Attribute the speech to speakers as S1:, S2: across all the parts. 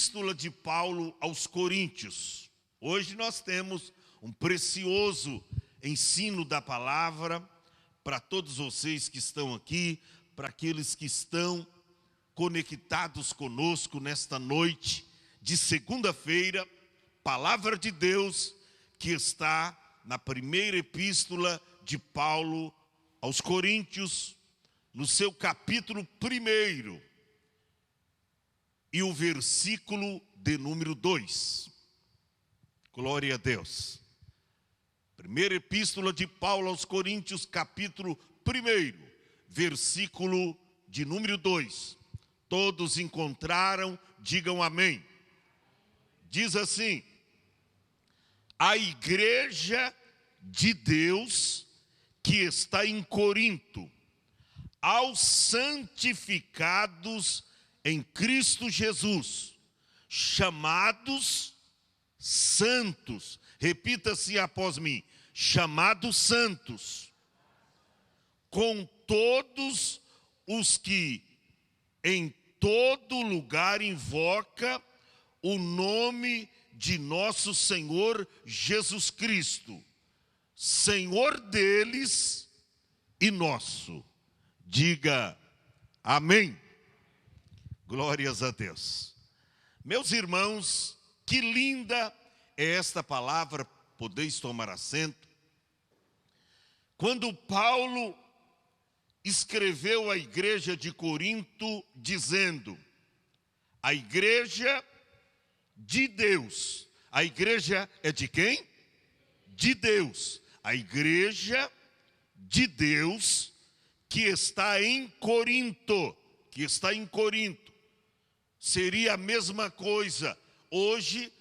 S1: Epístola de Paulo aos Coríntios. Hoje nós temos um precioso ensino da palavra para todos vocês que estão aqui, para aqueles que estão conectados conosco nesta noite de segunda-feira. Palavra de Deus que está na primeira epístola de Paulo aos Coríntios, no seu capítulo 1. E o versículo de número 2. Glória a Deus. Primeira epístola de Paulo aos Coríntios, capítulo 1, versículo de número 2. Todos encontraram, digam amém. Diz assim: a igreja de Deus que está em Corinto, aos santificados em Cristo Jesus, chamados santos. Repita-se após mim: chamados santos, com todos os que em todo lugar invoca o nome de nosso Senhor Jesus Cristo, Senhor deles e nosso. Diga amém. Glórias a Deus. Meus irmãos, que linda é esta palavra, podeis tomar assento. Quando Paulo escreveu à igreja de Corinto, dizendo: a igreja de Deus. A igreja é de quem? De Deus. A igreja de Deus que está em Corinto. Que está em Corinto. Seria a mesma coisa hoje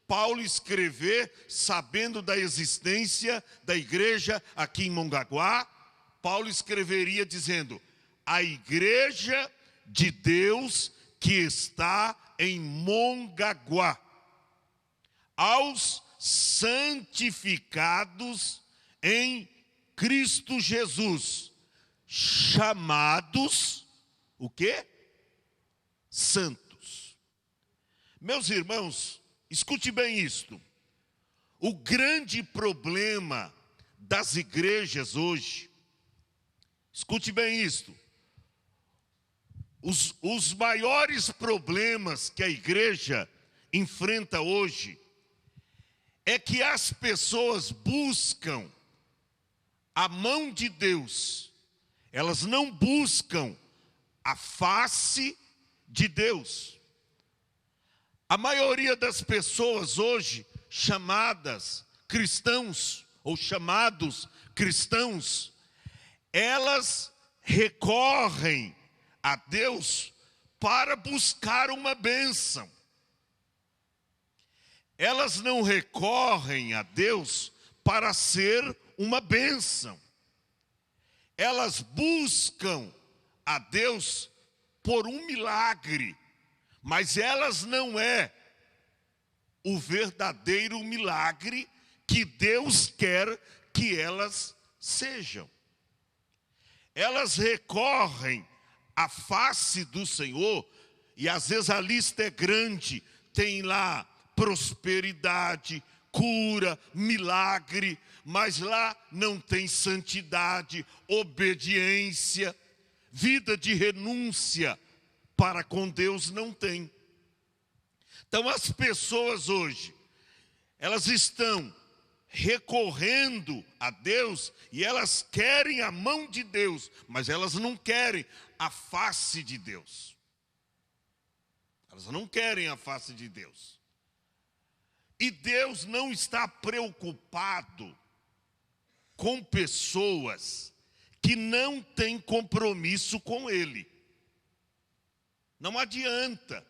S1: Paulo escrever, sabendo da existência da igreja aqui em Mongaguá. Paulo escreveria dizendo: a igreja de Deus que está em Mongaguá, aos santificados em Cristo Jesus, chamados, o quê? Santos. Meus irmãos, escute bem isto. O grande problema das igrejas hoje, escute bem isto, os maiores problemas que a igreja enfrenta hoje é que as pessoas buscam a mão de Deus, elas não buscam a face de Deus. A maioria das pessoas hoje, chamadas cristãos ou chamados cristãos, elas recorrem a Deus para buscar uma bênção. Elas não recorrem a Deus para ser uma bênção. Elas buscam a Deus por um milagre, mas elas não é o verdadeiro milagre que Deus quer que elas sejam. Elas recorrem à face do Senhor, e às vezes a lista é grande, tem lá prosperidade, cura, milagre, mas lá não tem santidade, obediência, vida de renúncia para com Deus não tem. Então as pessoas hoje, elas estão recorrendo a Deus e elas querem a mão de Deus, mas elas não querem a face de Deus. Elas não querem a face de Deus. E Deus não está preocupado com pessoas que não têm compromisso com Ele. Não adianta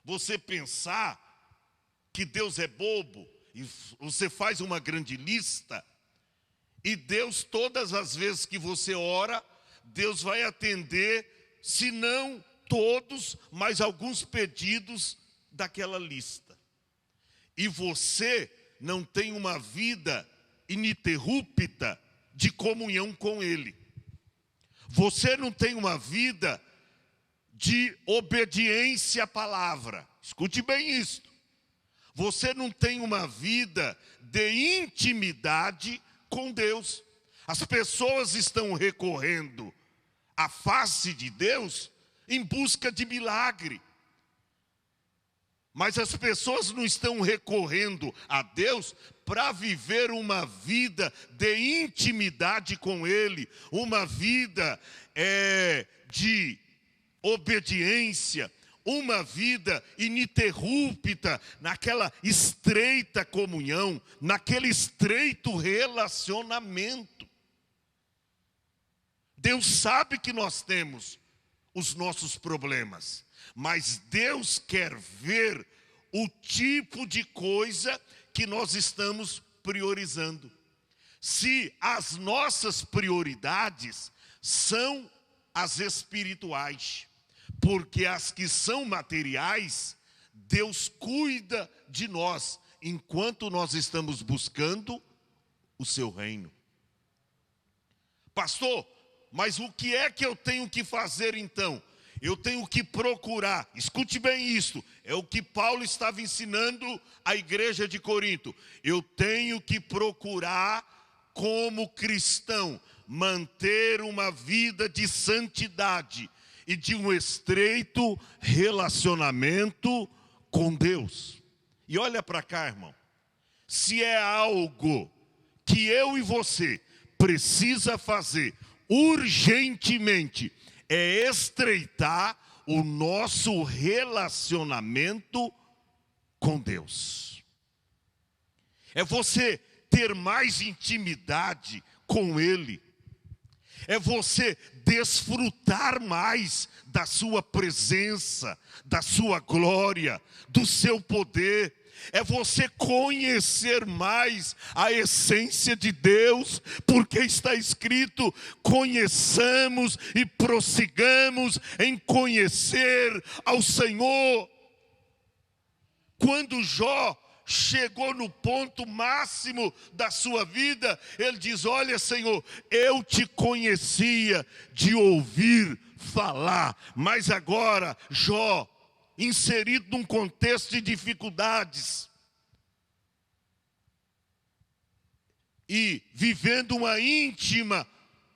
S1: você pensar que Deus é bobo e você faz uma grande lista e Deus, todas as vezes que você ora, Deus vai atender, se não todos, mas alguns pedidos daquela lista. E você não tem uma vida ininterrupta de comunhão com Ele. Você não tem uma vida de obediência à palavra. Escute bem isto. Você não tem uma vida de intimidade com Deus. As pessoas estão recorrendo à face de Deus em busca de milagre. Mas as pessoas não estão recorrendo a Deus para viver uma vida de intimidade com Ele, uma vida de obediência, uma vida ininterrupta, naquela estreita comunhão, naquele estreito relacionamento. Deus sabe que nós temos os nossos problemas, mas Deus quer ver o tipo de coisa que nós estamos priorizando. Se as nossas prioridades são as espirituais, porque as que são materiais, Deus cuida de nós, enquanto nós estamos buscando o seu reino. Pastor, mas o que é que eu tenho que fazer então? Eu tenho que procurar, escute bem isso, é o que Paulo estava ensinando à igreja de Corinto. Eu tenho que procurar, como cristão, manter uma vida de santidade e de um estreito relacionamento com Deus. E olha para cá, irmão. Se é algo que eu e você precisa fazer urgentemente, é estreitar o nosso relacionamento com Deus. É você ter mais intimidade com Ele. É você desfrutar mais da sua presença, da sua glória, do seu poder. É você conhecer mais a essência de Deus, porque está escrito: conheçamos e prossigamos em conhecer ao Senhor. Quando Jó chegou no ponto máximo da sua vida, ele diz: olha, Senhor, eu te conhecia de ouvir falar, mas agora, Jó, inserido num contexto de dificuldades e vivendo uma íntima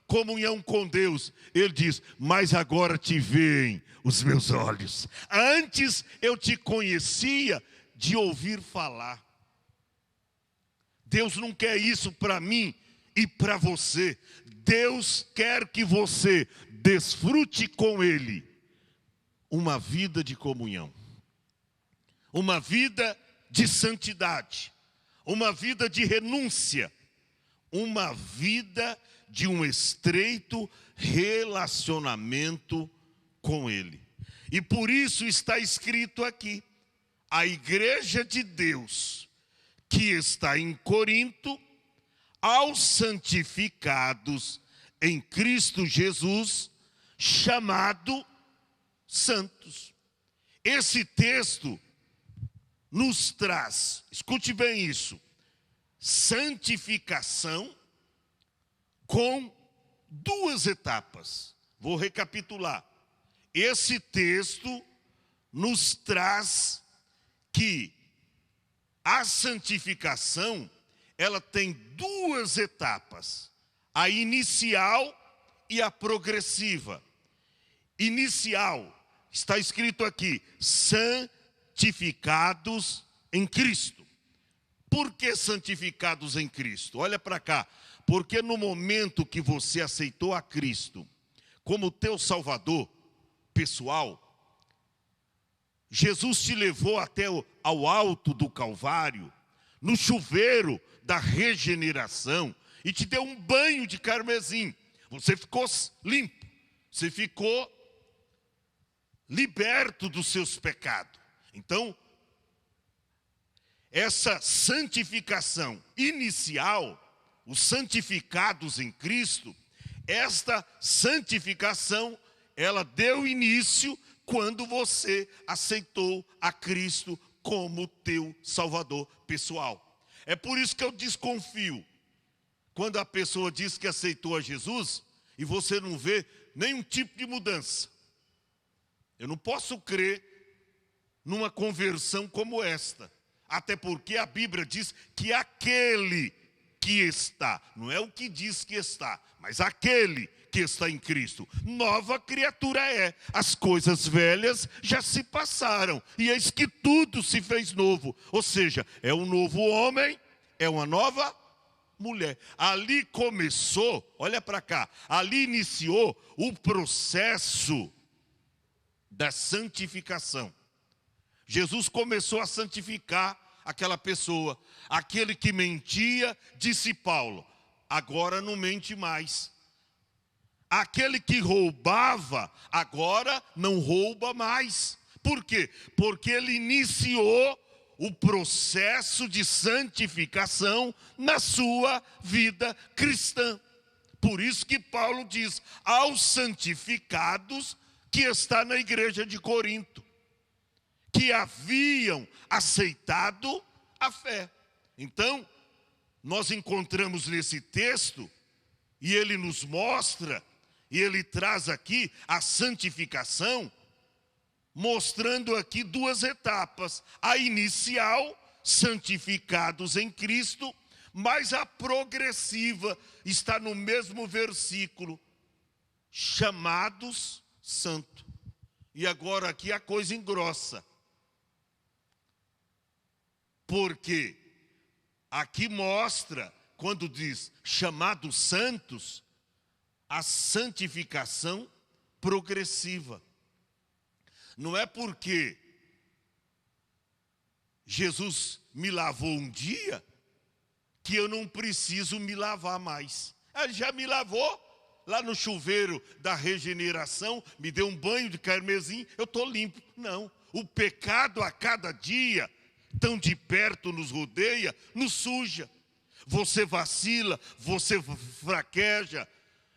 S1: comunhão com Deus, ele diz: mas agora te veem os meus olhos. Antes eu te conhecia de ouvir falar. Deus não quer isso para mim e para você. Deus quer que você desfrute com Ele uma vida de comunhão, uma vida de santidade, uma vida de renúncia, uma vida de um estreito relacionamento com Ele. E por isso está escrito aqui: a igreja de Deus que está em Corinto, aos santificados em Cristo Jesus, chamado santos. Esse texto nos traz, escute bem isso, santificação com duas etapas. Vou recapitular. Esse texto nos traz que a santificação, ela tem duas etapas: a inicial e a progressiva. Inicial, está escrito aqui: santificados em Cristo. Por que santificados em Cristo? Olha para cá. Porque no momento que você aceitou a Cristo como teu Salvador pessoal, Jesus te levou até ao alto do Calvário, no chuveiro da regeneração, e te deu um banho de carmesim. Você ficou limpo, você ficou liberto dos seus pecados. Então, essa santificação inicial, os santificados em Cristo, esta santificação, ela deu início quando você aceitou a Cristo como teu Salvador pessoal. É por isso que eu desconfio quando a pessoa diz que aceitou a Jesus e você não vê nenhum tipo de mudança. Eu não posso crer numa conversão como esta. Até porque a Bíblia diz que aquele que está, não é o que diz que está, mas aquele que está em Cristo, nova criatura é. As coisas velhas já se passaram, e eis que tudo se fez novo. Ou seja, é um novo homem, é uma nova mulher. Ali começou, olha para cá, ali iniciou o processo da santificação. Jesus começou a santificar aquela pessoa. Aquele que mentia, disse Paulo, agora não mente mais. Aquele que roubava, agora não rouba mais. Por quê? Porque ele iniciou o processo de santificação na sua vida cristã. Por isso que Paulo diz, aos santificados que está na igreja de Corinto, que haviam aceitado a fé. Então, nós encontramos nesse texto, e ele nos mostra, e ele traz aqui a santificação, mostrando aqui duas etapas. A inicial, santificados em Cristo, mas a progressiva está no mesmo versículo, chamados santo. E agora aqui a coisa engrossa. Porque aqui mostra, quando diz chamados santos, a santificação progressiva. Não é porque Jesus me lavou um dia que eu não preciso me lavar mais. Ele já me lavou lá no chuveiro da regeneração, me deu um banho de carmesim, eu estou limpo. Não, o pecado a cada dia, tão de perto nos rodeia, nos suja. Você vacila, você fraqueja,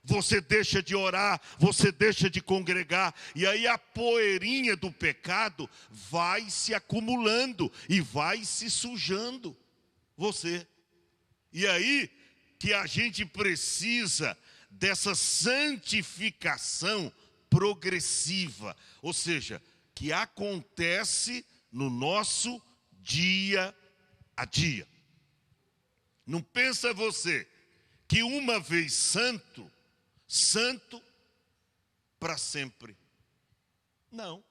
S1: você deixa de orar, você deixa de congregar, e aí a poeirinha do pecado vai se acumulando e vai se sujando você. E aí que a gente precisa dessa santificação progressiva, ou seja, que acontece no nosso dia a dia. Não pensa você que uma vez santo, santo para sempre. Não.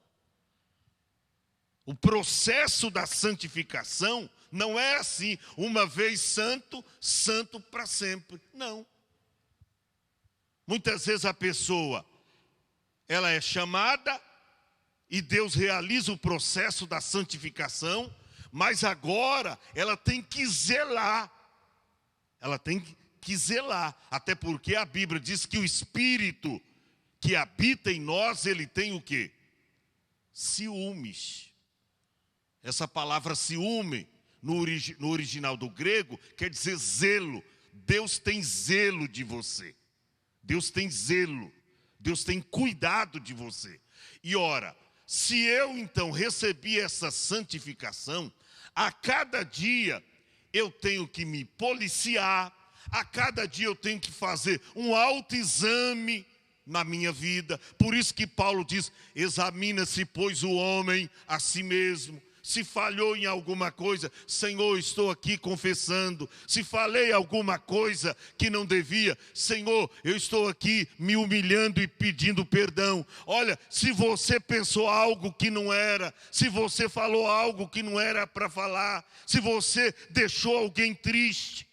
S1: O processo da santificação não é assim, uma vez santo, santo para sempre. Não. Muitas vezes a pessoa, ela é chamada e Deus realiza o processo da santificação, mas agora ela tem que zelar. Ela tem que zelar, até porque a Bíblia diz que o Espírito que habita em nós, ele tem o quê? Ciúmes. Essa palavra ciúme, no original do grego, quer dizer zelo. Deus tem zelo de você. Deus tem zelo. Deus tem cuidado de você. E ora, se eu então recebi essa santificação, a cada dia eu tenho que me policiar, a cada dia eu tenho que fazer um autoexame na minha vida. Por isso que Paulo diz, examina-se, pois, o homem a si mesmo. Se falhou em alguma coisa, Senhor, estou aqui confessando. Se falei alguma coisa que não devia, Senhor, eu estou aqui me humilhando e pedindo perdão. Olha, se você pensou algo que não era, se você falou algo que não era para falar, se você deixou alguém triste,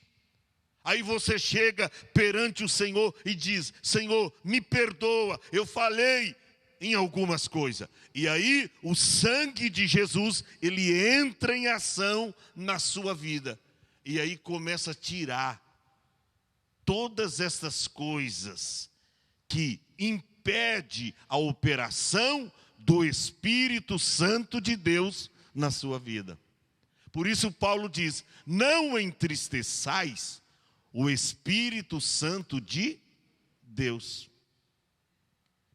S1: aí você chega perante o Senhor e diz, Senhor, me perdoa, eu falei em algumas coisas. E aí o sangue de Jesus, ele entra em ação na sua vida. E aí começa a tirar todas essas coisas que impedem a operação do Espírito Santo de Deus na sua vida. Por isso Paulo diz, não entristeçais o Espírito Santo de Deus,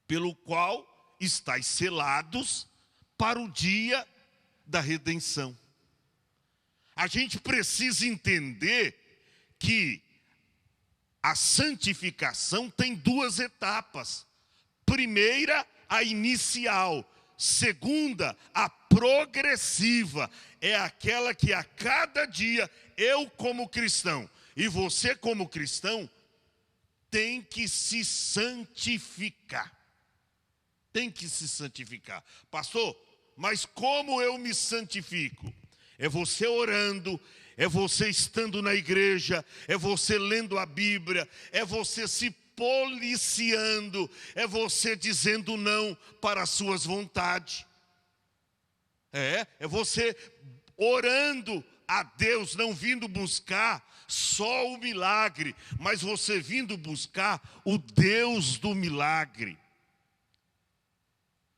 S1: pelo qual estáis selados para o dia da redenção. A gente precisa entender que a santificação tem duas etapas. Primeira, a inicial, segunda, a progressiva, é aquela que a cada dia eu como cristão e você como cristão tem que se santificar. Tem que se santificar. Pastor, mas como eu me santifico? É você orando, é você estando na igreja, é você lendo a Bíblia, é você se policiando, é você dizendo não para as suas vontades. É você orando a Deus, não vindo buscar só o milagre, mas você vindo buscar o Deus do milagre.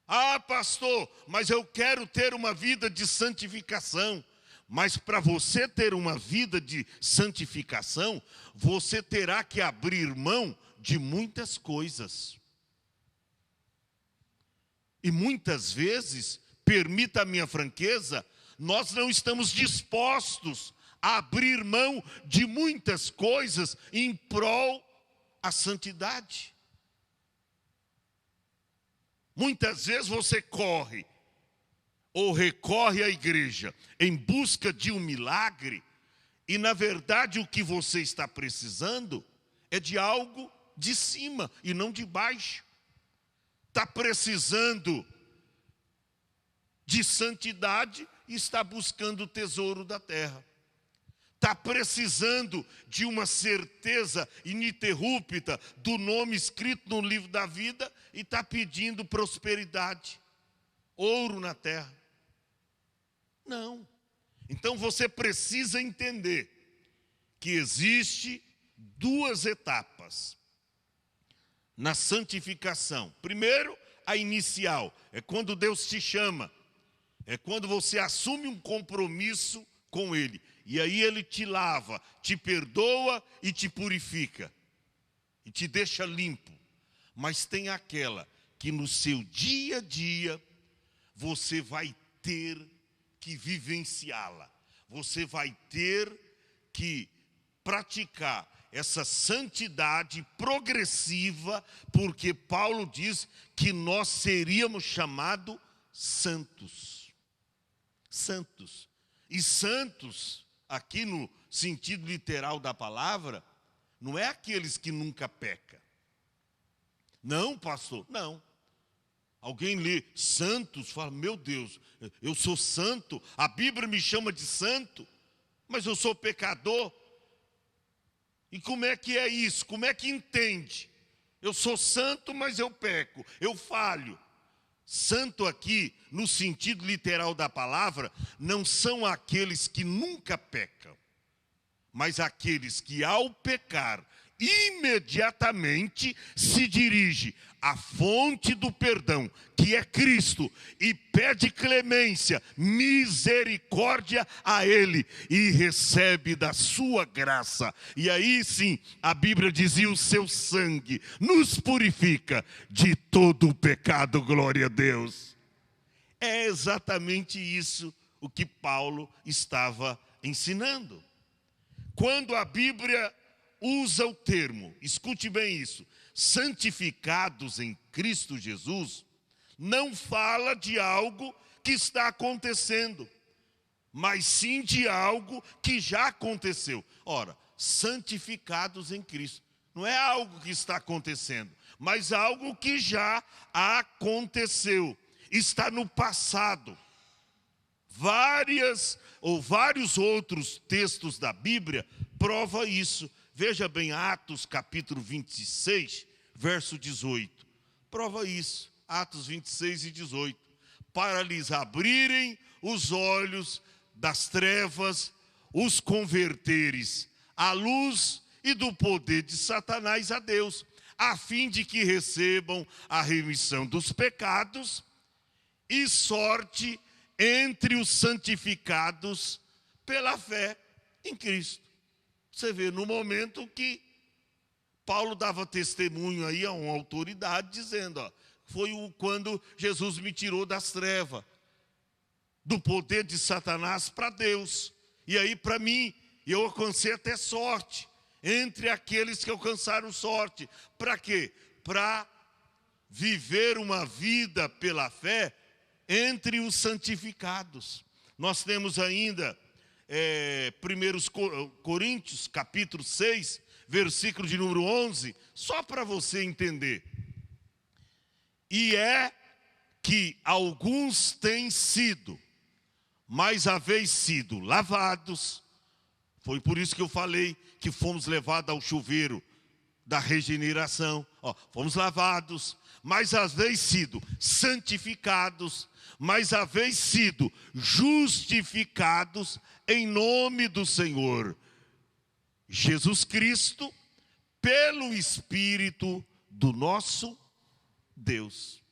S1: Ah, pastor, mas eu quero ter uma vida de santificação. Mas para você ter uma vida de santificação, você terá que abrir mão de muitas coisas. E muitas vezes, permita a minha franqueza, nós não estamos dispostos a abrir mão de muitas coisas em prol da santidade. Muitas vezes você corre ou recorre à igreja em busca de um milagre, e na verdade o que você está precisando é de algo de cima e não de baixo. Está precisando de santidade e está buscando o tesouro da terra. Está precisando de uma certeza ininterrupta do nome escrito no livro da vida e está pedindo prosperidade, ouro na terra. Não. Então você precisa entender que existe duas etapas na santificação. Primeiro, a inicial, é quando Deus te chama, é quando você assume um compromisso com Ele. E aí Ele te lava, te perdoa e te purifica. E te deixa limpo. Mas tem aquela que no seu dia a dia você vai ter que vivenciá-la. Você vai ter que praticar essa santidade progressiva, porque Paulo diz que nós seríamos chamados santos. Santos. E santos, aqui no sentido literal da palavra, não é aqueles que nunca pecam. Não, pastor, não. Alguém lê santos, fala, meu Deus, eu sou santo, a Bíblia me chama de santo, mas eu sou pecador. E como é que é isso? Como é que entende? Eu sou santo, mas eu peco, eu falho. Santo aqui, no sentido literal da palavra, não são aqueles que nunca pecam, mas aqueles que ao pecar, imediatamente se dirige à fonte do perdão, que é Cristo, e pede clemência, misericórdia a Ele, e recebe da sua graça. E aí sim, a Bíblia dizia, o seu sangue nos purifica de todo o pecado, glória a Deus. É exatamente isso o que Paulo estava ensinando. Quando a Bíblia usa o termo, escute bem isso, santificados em Cristo Jesus, não fala de algo que está acontecendo, mas sim de algo que já aconteceu. Ora, santificados em Cristo, não é algo que está acontecendo, mas algo que já aconteceu, está no passado. Vários outros textos da Bíblia provam isso. Veja bem, Atos capítulo 26, verso 18. Prova isso, Atos 26 e 18. Para lhes abrirem os olhos das trevas, os converteres à luz e do poder de Satanás a Deus, a fim de que recebam a remissão dos pecados e sorte entre os santificados pela fé em Cristo. Você vê, no momento que Paulo dava testemunho aí a uma autoridade, dizendo, foi quando Jesus me tirou das trevas, do poder de Satanás para Deus. E aí para mim, eu alcancei até sorte, entre aqueles que alcançaram sorte. Para quê? Para viver uma vida pela fé entre os santificados. Nós temos ainda 1 Coríntios, capítulo 6, versículo de número 11, só para você entender. E é que alguns têm sido, mas haveis sido lavados. Foi por isso que eu falei que fomos levados ao chuveiro da regeneração. Fomos lavados, mas haveis sido santificados, mas haveis sido justificados em nome do Senhor Jesus Cristo, pelo Espírito do nosso Deus.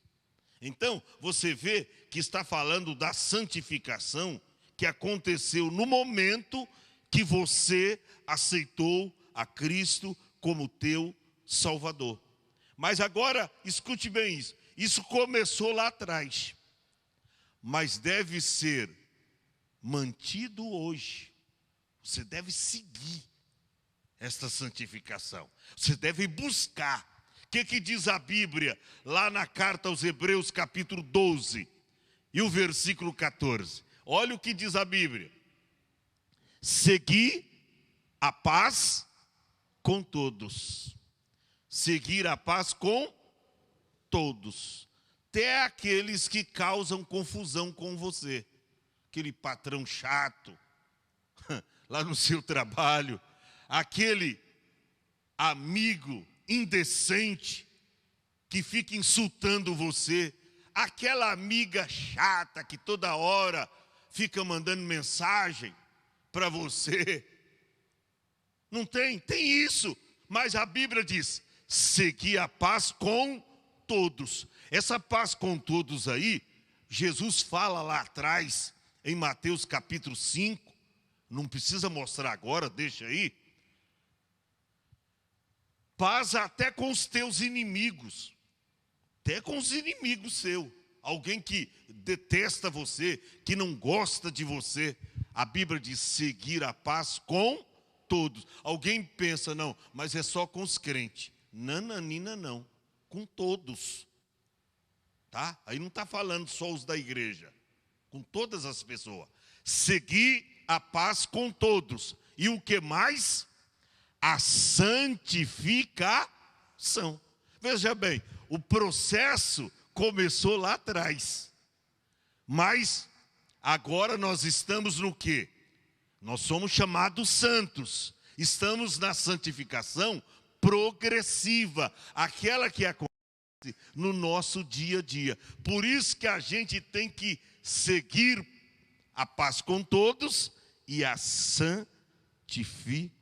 S1: Então, você vê que está falando da santificação que aconteceu no momento que você aceitou a Cristo como teu Salvador. Mas agora, escute bem isso. Isso começou lá atrás, mas deve ser mantido hoje. Você deve seguir esta santificação. Você deve buscar. O que diz a Bíblia lá na carta aos Hebreus, capítulo 12 e o versículo 14? Olha o que diz a Bíblia. Seguir a paz com todos. Seguir a paz com todos. Até aqueles que causam confusão com você. Aquele patrão chato, lá no seu trabalho. Aquele amigo indecente que fica insultando você. Aquela amiga chata que toda hora fica mandando mensagem para você. Não tem? Tem isso. Mas a Bíblia diz, seguir a paz com todos. Essa paz com todos aí, Jesus fala lá atrás, em Mateus capítulo 5, não precisa mostrar agora, deixa aí. Paz até com os teus inimigos, até com os inimigos seus. Alguém que detesta você, que não gosta de você. A Bíblia diz seguir a paz com todos. Alguém pensa, não, mas é só com os crentes. Nananina não, com todos. Tá? Aí não está falando só os da igreja, com todas as pessoas. Seguir a paz com todos. E o que mais? A santificação. Veja bem, o processo começou lá atrás. Mas agora nós estamos no quê? Nós somos chamados santos. Estamos na santificação progressiva, aquela que acontece no nosso dia a dia. Por isso que a gente tem que seguir a paz com todos e a santificação.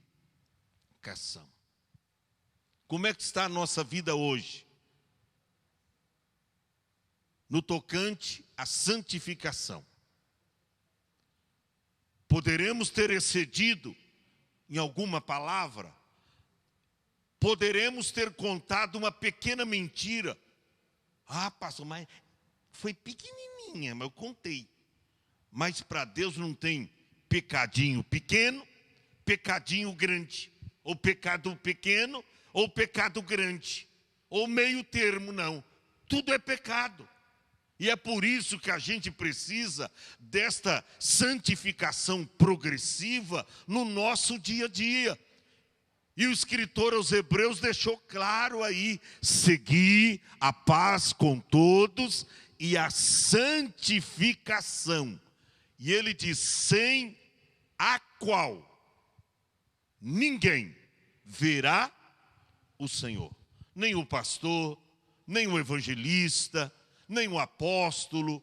S1: Como é que está a nossa vida hoje? No tocante à santificação. Poderemos ter excedido em alguma palavra? Poderemos ter contado uma pequena mentira. Ah, pastor, mas foi pequenininha, mas eu contei. Mas para Deus não tem pecadinho pequeno, pecadinho grande. Ou pecado pequeno, ou pecado grande. Ou meio termo, não. Tudo é pecado. E é por isso que a gente precisa desta santificação progressiva no nosso dia a dia. E o escritor aos Hebreus deixou claro aí, seguir a paz com todos e a santificação. E ele diz, sem a qual ninguém verá o Senhor. Nem o pastor, nem o evangelista, nem o apóstolo,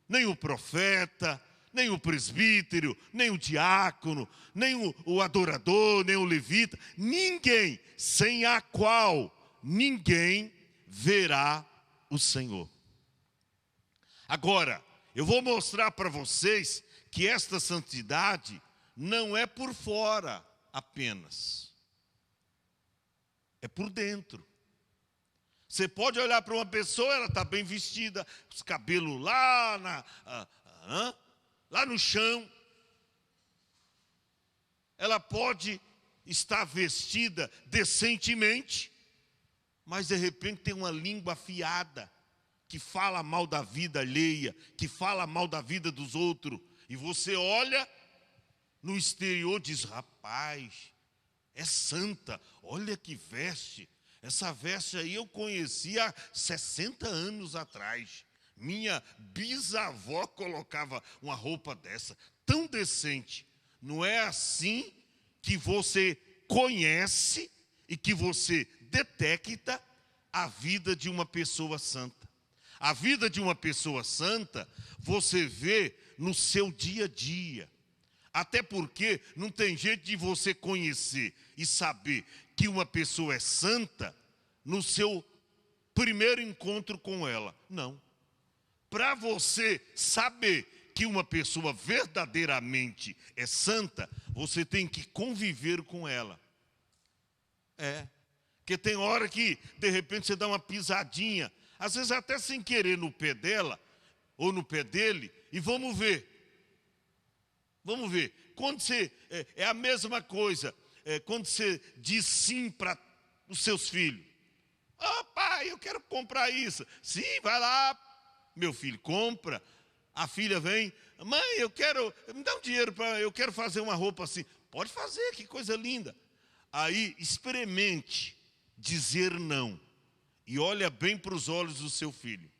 S1: nem o profeta, nem o presbítero, nem o diácono, nem o adorador, nem o levita, ninguém, sem a qual ninguém verá o Senhor. Agora, eu vou mostrar para vocês que esta santidade não é por fora apenas, é por dentro. Você pode olhar para uma pessoa, ela está bem vestida, os cabelos lá no chão. Ela pode estar vestida decentemente, mas de repente tem uma língua afiada, que fala mal da vida alheia, que fala mal da vida dos outros, e você olha no exterior e diz: rapaz, é santa, olha que veste. Essa veste aí eu conheci há 60 anos atrás. Minha bisavó colocava uma roupa dessa, tão decente. Não é assim que você conhece e que você detecta a vida de uma pessoa santa. A vida de uma pessoa santa você vê no seu dia a dia. Até porque não tem jeito de você conhecer e saber que uma pessoa é santa no seu primeiro encontro com ela. Não. Para você saber que uma pessoa verdadeiramente é santa, você tem que conviver com ela. Porque tem hora que, de repente, você dá uma pisadinha, às vezes até sem querer no pé dela, ou no pé dele, e vamos ver. Vamos ver. Quando você, é a mesma coisa, quando você diz sim para os seus filhos. Pai, eu quero comprar isso. Sim, vai lá, meu filho, compra. A filha vem: mãe, me dá um dinheiro, eu quero fazer uma roupa assim. Pode fazer, que coisa linda. Aí, experimente dizer não. E olha bem para os olhos do seu filho.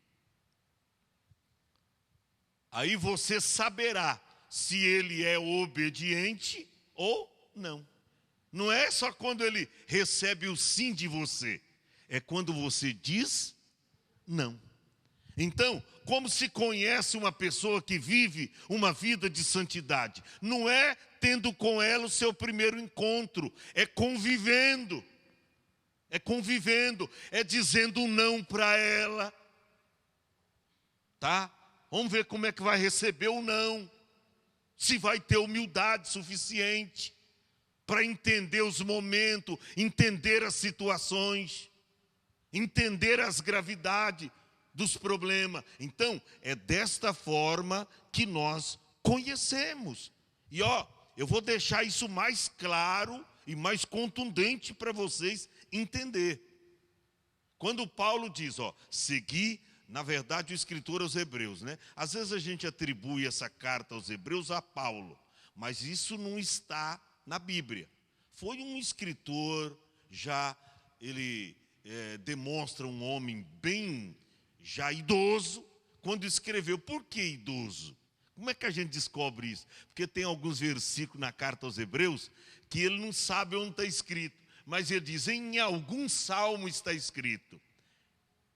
S1: Aí você saberá se ele é obediente ou não. Não é só quando ele recebe o sim de você. É quando você diz não. Então, como se conhece uma pessoa que vive uma vida de santidade? Não é tendo com ela o seu primeiro encontro, é convivendo. É convivendo, é dizendo não para ela. Tá? Vamos ver como é que vai receber o não. Se vai ter humildade suficiente para entender os momentos, entender as situações, entender as gravidades dos problemas. Então, é desta forma que nós conhecemos. E eu vou deixar isso mais claro e mais contundente para vocês entender. Quando Paulo diz, seguir, na verdade o escritor aos Hebreus, né? Às vezes a gente atribui essa carta aos Hebreus a Paulo, mas isso não está na Bíblia. Foi um escritor, ele demonstra um homem bem já idoso, quando escreveu. Por que idoso? Como é que a gente descobre isso? Porque tem alguns versículos na carta aos Hebreus que ele não sabe onde está escrito, mas ele diz: em algum salmo está escrito.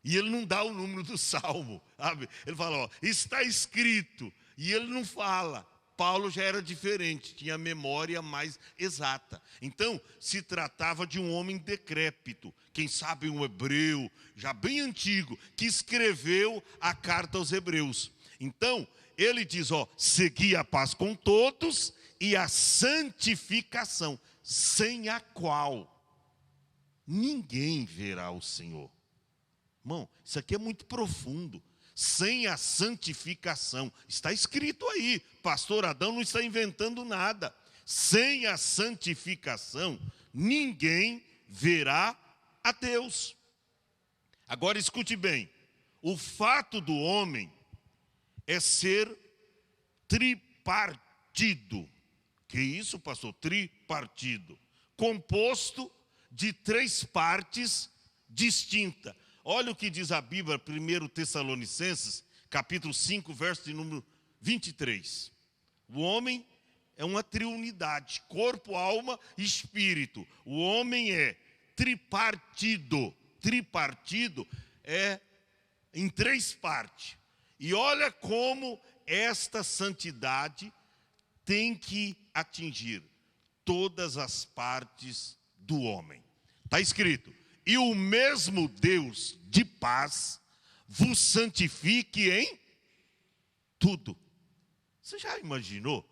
S1: E ele não dá o número do salmo, sabe? Ele fala, está escrito, e ele não fala. Paulo já era diferente, tinha a memória mais exata. Então, se tratava de um homem decrépito, quem sabe um hebreu, já bem antigo, que escreveu a carta aos Hebreus. Então, ele diz, segui a paz com todos e a santificação, sem a qual ninguém verá o Senhor. Irmão, isso aqui é muito profundo. Sem a santificação, está escrito aí, pastor Adão não está inventando nada. Sem a santificação, ninguém verá a Deus. Agora escute bem, o fato do homem é ser tripartido. Que isso, pastor? Tripartido. Composto de 3 partes distintas. Olha o que diz a Bíblia, 1 Tessalonicenses, capítulo 5, verso de número 23. O homem é uma triunidade, corpo, alma e espírito. O homem é tripartido. Tripartido é em 3 partes. E olha como esta santidade tem que atingir todas as partes do homem. Está escrito: e o mesmo Deus de paz vos santifique em tudo. Você já imaginou?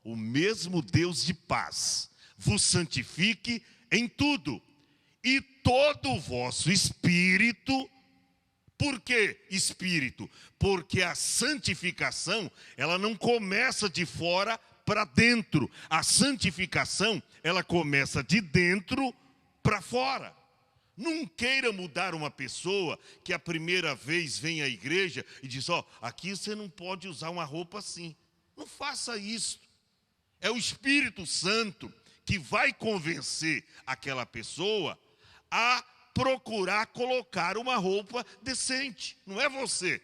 S1: O mesmo Deus de paz vos santifique em tudo. E todo o vosso espírito. Por que espírito? Porque a santificação, ela não começa de fora para dentro. A santificação, ela começa de dentro para fora. Não queira mudar uma pessoa que a primeira vez vem à igreja e diz, aqui você não pode usar uma roupa assim. Não faça isso. É o Espírito Santo que vai convencer aquela pessoa a procurar colocar uma roupa decente. Não é você.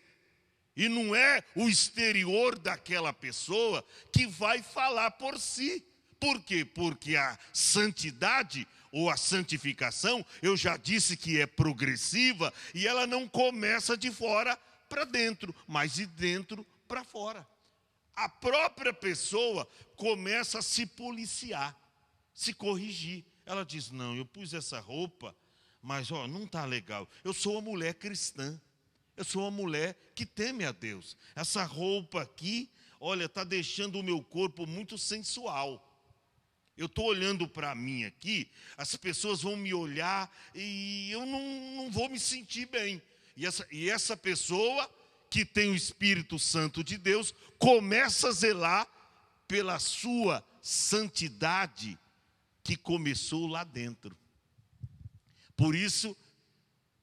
S1: E não é o exterior daquela pessoa que vai falar por si. Por quê? Porque a santidade ou a santificação, eu já disse que é progressiva e ela não começa de fora para dentro, mas de dentro para fora. A própria pessoa começa a se policiar, se corrigir. Ela diz, não, eu pus essa roupa, mas não está legal. Eu sou uma mulher cristã, eu sou uma mulher que teme a Deus. Essa roupa aqui, está deixando o meu corpo muito sensual. Eu estou olhando para mim aqui, as pessoas vão me olhar e eu não vou me sentir bem. E essa pessoa que tem o Espírito Santo de Deus começa a zelar pela sua santidade que começou lá dentro. Por isso,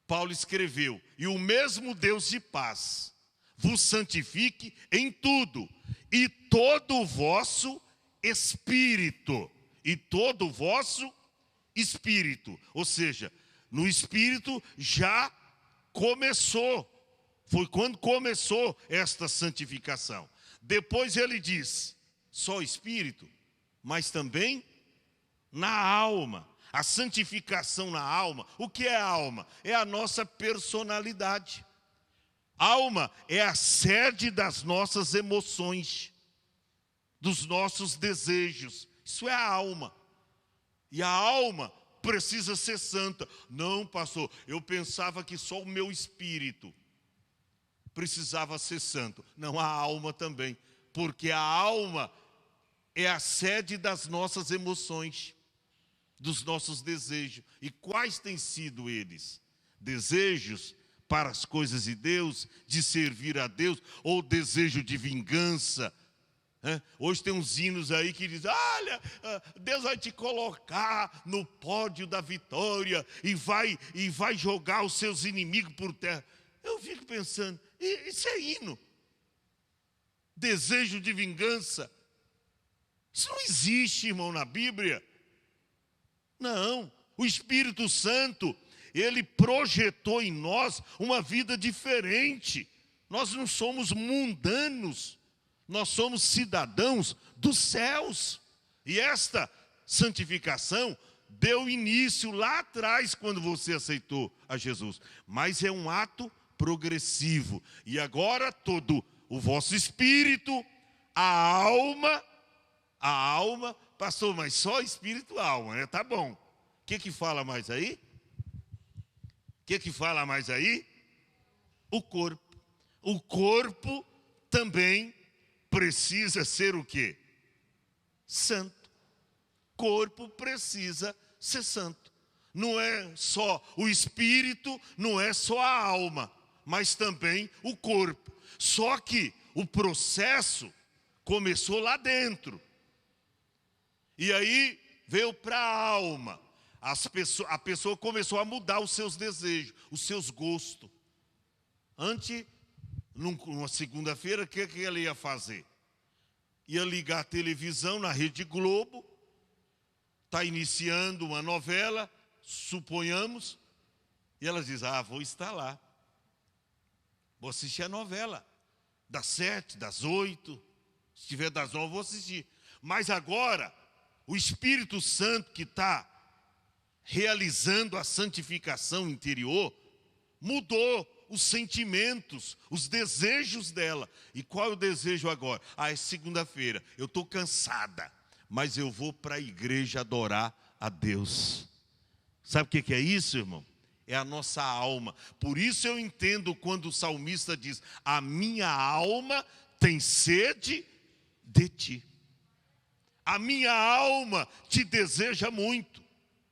S1: Paulo escreveu, e o mesmo Deus de paz vos santifique em tudo, e todo o vosso espírito, ou seja, no espírito já começou, foi quando começou esta santificação. Depois ele diz, só espírito, mas também na alma. A santificação na alma. O que é a alma? É a nossa personalidade. Alma é a sede das nossas emoções, dos nossos desejos. Isso é a alma. E a alma precisa ser santa. Não, pastor, eu pensava que só o meu espírito precisava ser santo. Não, a alma também. Porque a alma é a sede das nossas emoções, dos nossos desejos. E quais têm sido eles? Desejos para as coisas de Deus, de servir a Deus, ou desejo de vingança? Hoje tem uns hinos aí que dizem, olha, Deus vai te colocar no pódio da vitória e vai jogar os seus inimigos por terra. Eu fico pensando, isso é hino. Desejo de vingança. Isso não existe, irmão, na Bíblia. Não, o Espírito Santo, ele projetou em nós uma vida diferente. Nós não somos mundanos, nós somos cidadãos dos céus. E esta santificação deu início lá atrás, quando você aceitou a Jesus. Mas é um ato progressivo. E agora todo o vosso espírito, a alma, pastor, mas só espírito e alma, né? Tá bom. O que fala mais aí? O que fala mais aí? O corpo. O corpo também precisa ser o quê? Santo. Corpo precisa ser santo. Não é só o espírito, não é só a alma, mas também o corpo. Só que o processo começou lá dentro. E aí veio para a alma. A pessoa começou a mudar os seus desejos, os seus gostos. Antes, numa segunda-feira, o que ela ia fazer? Ia ligar a televisão na Rede Globo, está iniciando uma novela, suponhamos, e ela diz, vou estar lá. Vou assistir a novela, das 7, das 8, se tiver das 9, vou assistir. Mas agora, o Espírito Santo que está realizando a santificação interior, mudou os sentimentos, os desejos dela. E qual é o desejo agora? É segunda-feira, eu estou cansada, mas eu vou para a igreja adorar a Deus. Sabe o que é isso, irmão? É a nossa alma. Por isso eu entendo quando o salmista diz, a minha alma tem sede de ti. A minha alma te deseja muito.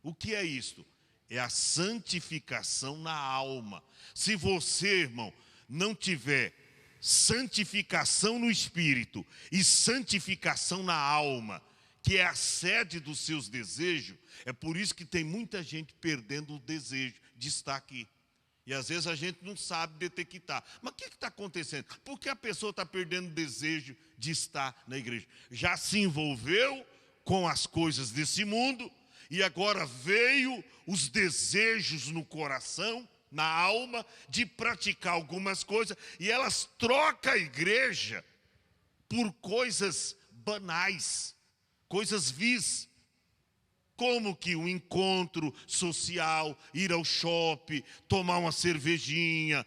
S1: O que é isto? É a santificação na alma. Se você, irmão, não tiver santificação no espírito e santificação na alma, que é a sede dos seus desejos, é por isso que tem muita gente perdendo o desejo de estar aqui. E às vezes a gente não sabe detectar. Mas o que está acontecendo? Por que a pessoa está perdendo o desejo de estar na igreja? Já se envolveu com as coisas desse mundo e agora veio os desejos no coração, na alma, de praticar algumas coisas, e elas trocam a igreja por coisas banais, coisas vis, como que um encontro social, ir ao shopping, tomar uma cervejinha,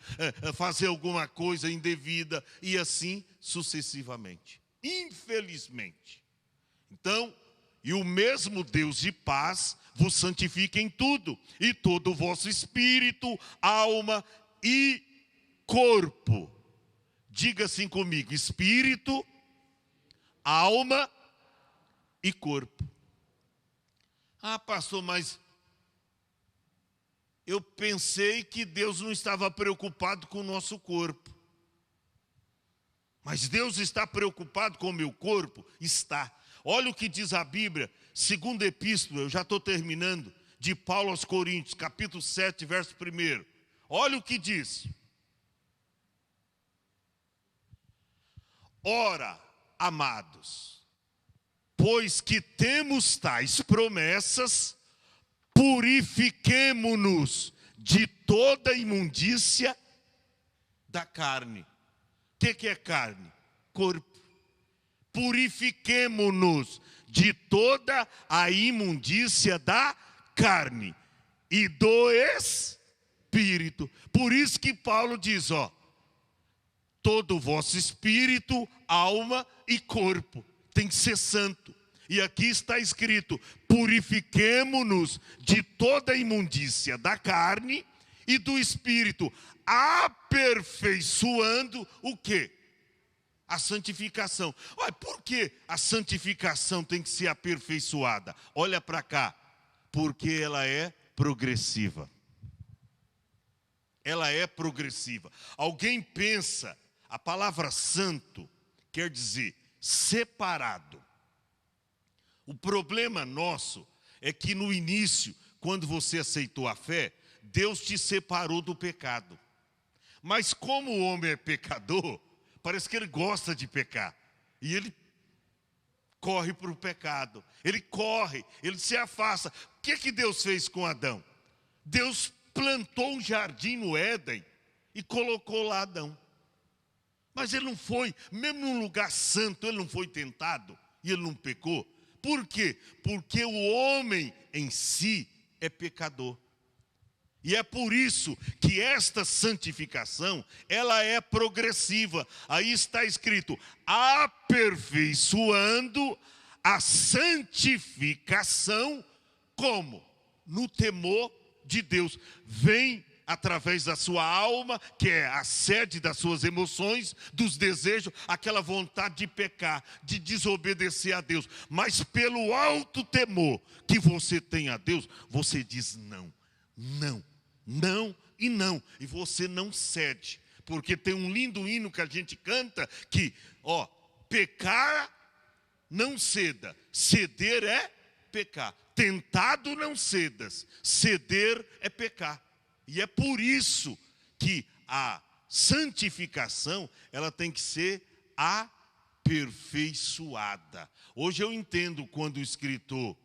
S1: fazer alguma coisa indevida, e assim sucessivamente. Infelizmente. Então, e o mesmo Deus de paz vos santifica em tudo, e todo o vosso espírito, alma e corpo. Diga assim comigo: espírito, alma e corpo. Ah, pastor, mas eu pensei que Deus não estava preocupado com o nosso corpo. Mas Deus está preocupado com o meu corpo? Está. Olha o que diz a Bíblia, segunda epístola, eu já estou terminando, de Paulo aos Coríntios, capítulo 7, verso 1. Olha o que diz. Ora, amados, pois que temos tais promessas, purifiquemo-nos de toda imundícia da carne. O que é carne? Corpo. Purifiquemo-nos de toda a imundícia da carne e do espírito. Por isso que Paulo diz, todo o vosso espírito, alma e corpo tem que ser santo. E aqui está escrito: purifiquemo-nos de toda a imundícia da carne e do espírito, aperfeiçoando o quê? A santificação. Olha, por que a santificação tem que ser aperfeiçoada? Olha para cá. Porque ela é progressiva. Ela é progressiva. Alguém pensa, a palavra santo quer dizer separado. O problema nosso é que no início, quando você aceitou a fé, Deus te separou do pecado. Mas como o homem é pecador, parece que ele gosta de pecar. E ele corre para o pecado. Ele corre, ele se afasta. O que Deus fez com Adão? Deus plantou um jardim no Éden e colocou lá Adão. Mas ele não foi, mesmo num lugar santo, ele não foi tentado e ele não pecou. Por quê? Porque o homem em si é pecador. E é por isso que esta santificação, ela é progressiva. Aí está escrito: aperfeiçoando a santificação, como? No temor de Deus. Vem através da sua alma, que é a sede das suas emoções, dos desejos, aquela vontade de pecar, de desobedecer a Deus. Mas pelo alto temor que você tem a Deus, você diz não, não, não e não. E você não cede. Porque tem um lindo hino que a gente canta que, pecar não ceda, ceder é pecar. Tentado não cedas, ceder é pecar. E é por isso que a santificação, ela tem que ser aperfeiçoada. Hoje eu entendo quando o escritor,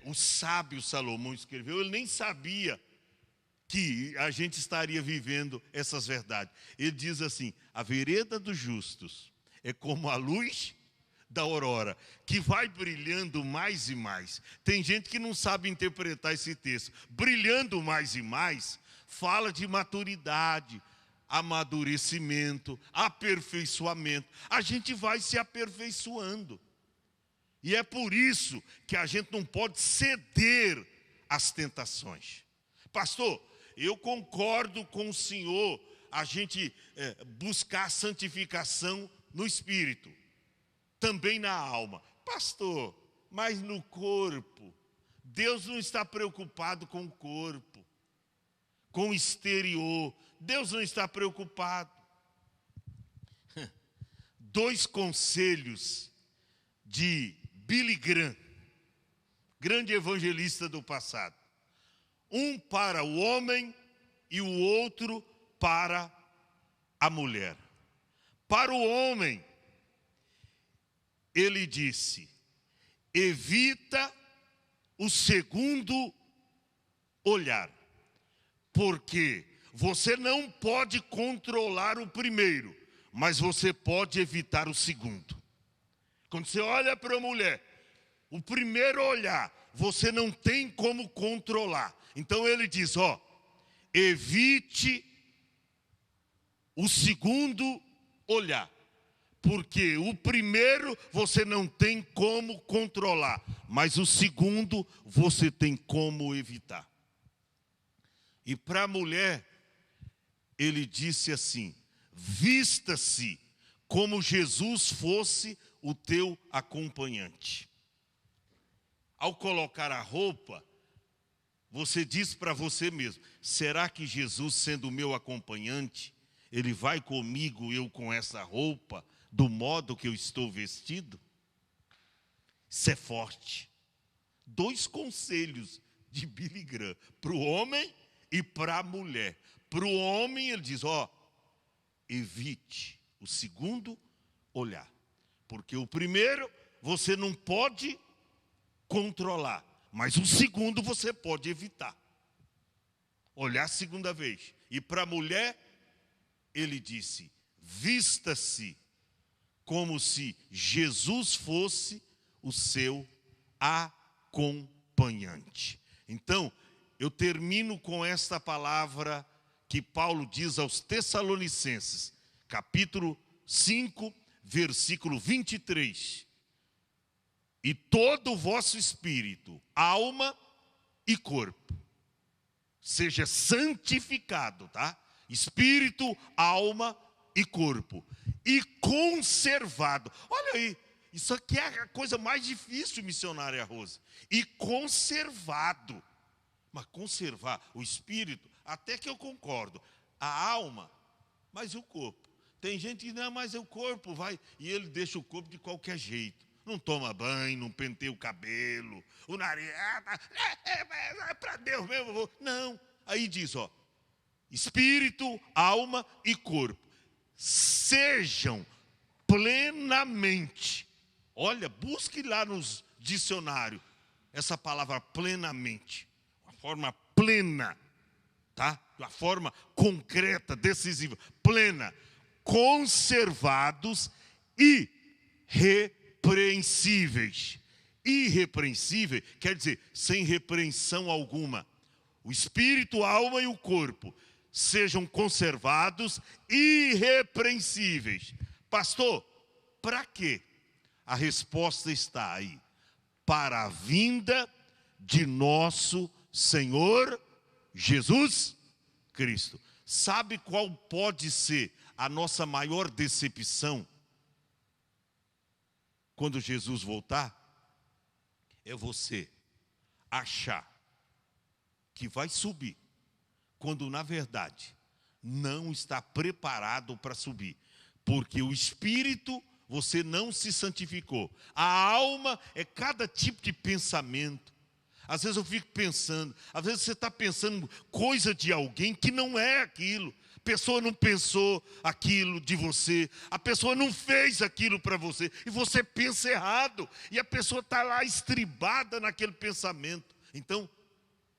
S1: o sábio Salomão escreveu, ele nem sabia que a gente estaria vivendo essas verdades. Ele diz assim: a vereda dos justos é como a luz da aurora, que vai brilhando mais e mais. Tem gente que não sabe interpretar esse texto. Brilhando mais e mais, fala de maturidade, amadurecimento, aperfeiçoamento. A gente vai se aperfeiçoando. E é por isso que a gente não pode ceder às tentações. Pastor, eu concordo com o senhor, a gente buscar a santificação no espírito, também na alma. Pastor, mas no corpo, Deus não está preocupado com o corpo, com o exterior. Deus não está preocupado. 2 conselhos de Billy Graham, grande evangelista do passado. Um para o homem e o outro para a mulher. Para o homem, ele disse: evita o segundo olhar, porque você não pode controlar o primeiro, mas você pode evitar o segundo. Quando você olha para a mulher, o primeiro olhar, você não tem como controlar. Então ele diz, evite o segundo olhar, porque o primeiro você não tem como controlar, mas o segundo você tem como evitar. E para a mulher, ele disse assim: vista-se como Jesus fosse o teu acompanhante. Ao colocar a roupa, você diz para você mesmo: será que Jesus, sendo o meu acompanhante, ele vai comigo, eu com essa roupa, do modo que eu estou vestido? Isso é forte. 2 conselhos de Billy Graham, para o homem e para a mulher. Para o homem ele diz, evite o segundo olhar, porque o primeiro você não pode controlar, mas o segundo você pode evitar. Olhar a segunda vez. E para a mulher, ele disse, vista-se como se Jesus fosse o seu acompanhante. Então, eu termino com esta palavra que Paulo diz aos Tessalonicenses, capítulo 5, versículo 23. E todo o vosso espírito, alma e corpo seja santificado, tá? Espírito, alma e corpo. E conservado. Olha aí, isso aqui é a coisa mais difícil, missionária Rose. E conservado. Mas conservar o espírito, até que eu concordo. A alma, mas e o corpo? Tem gente que diz, não, mas o corpo vai. E ele deixa o corpo de qualquer jeito. Não toma banho, não penteia o cabelo, o nariz. É para Deus mesmo. Não. Aí diz, espírito, alma e corpo sejam plenamente. Olha, busque lá nos dicionários essa palavra plenamente. Uma forma plena, tá? Uma forma concreta, decisiva, plena. Conservados e irrepreensíveis. Irrepreensível quer dizer sem repreensão alguma. O espírito, a alma e o corpo sejam conservados irrepreensíveis. Pastor, para quê? A resposta está aí. Para a vinda de nosso Senhor Jesus Cristo. Sabe qual pode ser a nossa maior decepção quando Jesus voltar? É você achar que vai subir, quando na verdade não está preparado para subir. Porque o espírito, você não se santificou. A alma é cada tipo de pensamento. Às vezes eu fico pensando, às vezes você está pensando coisa de alguém que não é aquilo. A pessoa não pensou aquilo de você, a pessoa não fez aquilo para você, e você pensa errado, e a pessoa está lá estribada naquele pensamento. Então,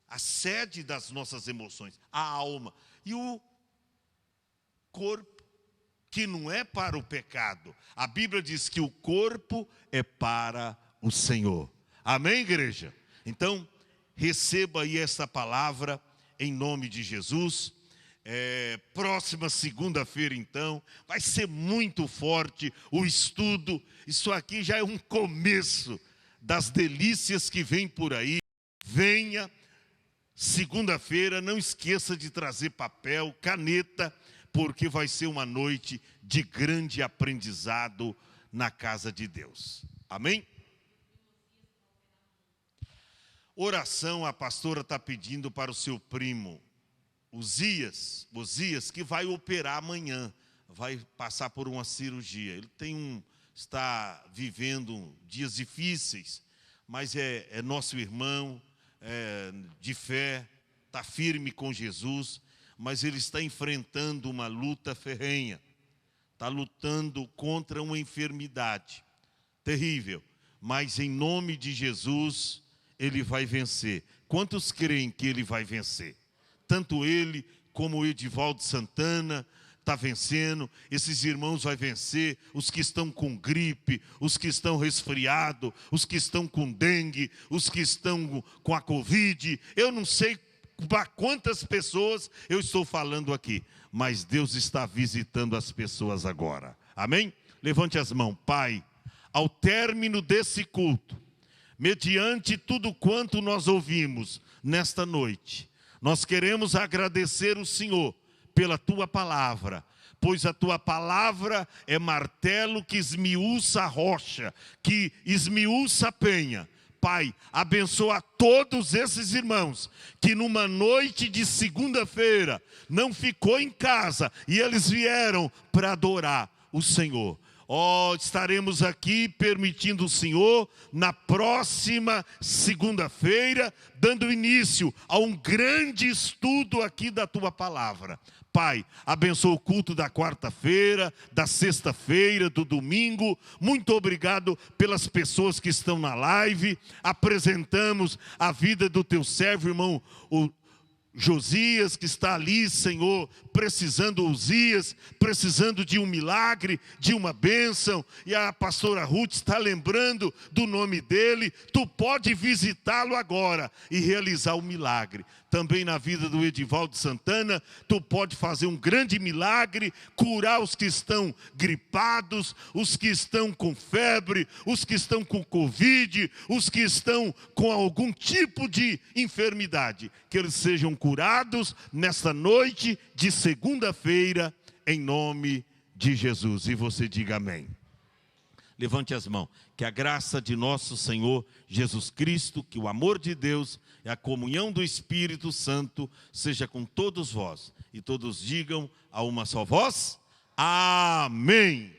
S1: a sede das nossas emoções, a alma, e o corpo, que não é para o pecado. A Bíblia diz que o corpo é para o Senhor. Amém, igreja? Então, receba aí essa palavra em nome de Jesus. Próxima segunda-feira, então, vai ser muito forte o estudo. Isso aqui já é um começo das delícias que vem por aí. Venha, segunda-feira, não esqueça de trazer papel, caneta, porque vai ser uma noite de grande aprendizado na casa de Deus. Amém? Oração, a pastora está pedindo para o seu primo, Osias, que vai operar amanhã, vai passar por uma cirurgia. Ele tem está vivendo dias difíceis, mas é nosso irmão de fé, está firme com Jesus, mas ele está enfrentando uma luta ferrenha, está lutando contra uma enfermidade terrível, mas em nome de Jesus ele vai vencer. Quantos creem que ele vai vencer? Tanto ele como o Edivaldo Santana está vencendo, esses irmãos vão vencer, os que estão com gripe, os que estão resfriados, os que estão com dengue, os que estão com a Covid. Eu não sei para quantas pessoas eu estou falando aqui, mas Deus está visitando as pessoas agora. Amém? Levante as mãos. Pai, ao término desse culto, mediante tudo quanto nós ouvimos nesta noite, nós queremos agradecer o Senhor pela Tua palavra, pois a Tua palavra é martelo que esmiuça a rocha, que esmiuça a penha. Pai, abençoa todos esses irmãos que numa noite de segunda-feira não ficou em casa e eles vieram para adorar o Senhor. Estaremos aqui permitindo o Senhor na próxima segunda-feira, dando início a um grande estudo aqui da Tua palavra. Pai, abençoa o culto da quarta-feira, da sexta-feira, do domingo. Muito obrigado pelas pessoas que estão na live. Apresentamos a vida do Teu servo, irmão, o Josias, que está ali, Senhor, precisando, Uzias, precisando de um milagre, de uma bênção, e a pastora Ruth está lembrando do nome dele. Tu pode visitá-lo agora e realizar o milagre. Também na vida do Edivaldo Santana, tu pode fazer um grande milagre, curar os que estão gripados, os que estão com febre, os que estão com Covid, os que estão com algum tipo de enfermidade. Que eles sejam curados nesta noite de segunda-feira, em nome de Jesus. E você diga amém. Levante as mãos. Que a graça de nosso Senhor Jesus Cristo, que o amor de Deus e a comunhão do Espírito Santo seja com todos vós. E todos digam a uma só voz: amém.